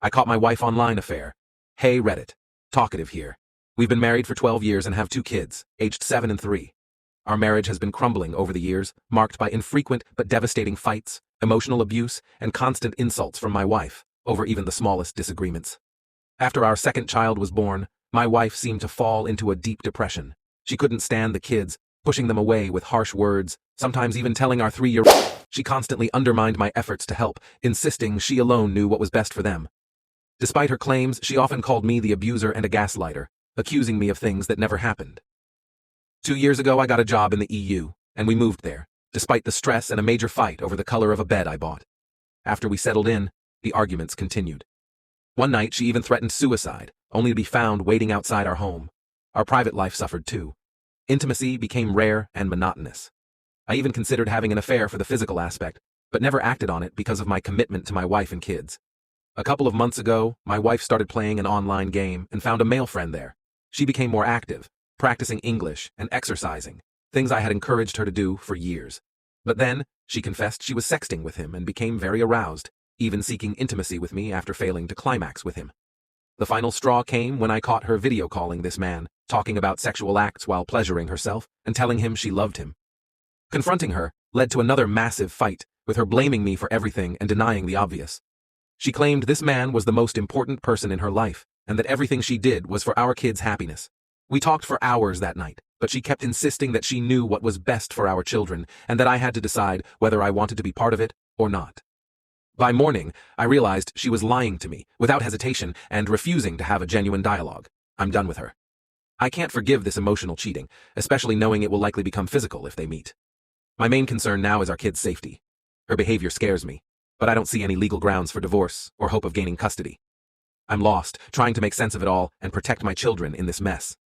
I caught my wife online affair. Hey Reddit. Talkative here. We've been married for 12 years and have 2 kids, aged 7 and 3. Our marriage has been crumbling over the years, marked by infrequent but devastating fights, emotional abuse, and constant insults from my wife, over even the smallest disagreements. After our second child was born, my wife seemed to fall into a deep depression. She couldn't stand the kids, pushing them away with harsh words, sometimes even telling our 3-year-old. She constantly undermined my efforts to help, insisting she alone knew what was best for them. Despite her claims, she often called me the abuser and a gaslighter, accusing me of things that never happened. 2 years ago, I got a job in the EU, and we moved there, despite the stress and a major fight over the color of a bed I bought. After we settled in, the arguments continued. One night, she even threatened suicide, only to be found waiting outside our home. Our private life suffered too. Intimacy became rare and monotonous. I even considered having an affair for the physical aspect, but never acted on it because of my commitment to my wife and kids. A couple of months ago, my wife started playing an online game and found a male friend there. She became more active, practicing English and exercising, things I had encouraged her to do for years. But then, she confessed she was sexting with him and became very aroused, even seeking intimacy with me after failing to climax with him. The final straw came when I caught her video calling this man, talking about sexual acts while pleasuring herself and telling him she loved him. Confronting her led to another massive fight, with her blaming me for everything and denying the obvious. She claimed this man was the most important person in her life, and that everything she did was for our kids' happiness. We talked for hours that night, but she kept insisting that she knew what was best for our children, and that I had to decide whether I wanted to be part of it or not. By morning, I realized she was lying to me, without hesitation, and refusing to have a genuine dialogue. I'm done with her. I can't forgive this emotional cheating, especially knowing it will likely become physical if they meet. My main concern now is our kids' safety. Her behavior scares me, but I don't see any legal grounds for divorce or hope of gaining custody. I'm lost, trying to make sense of it all and protect my children in this mess.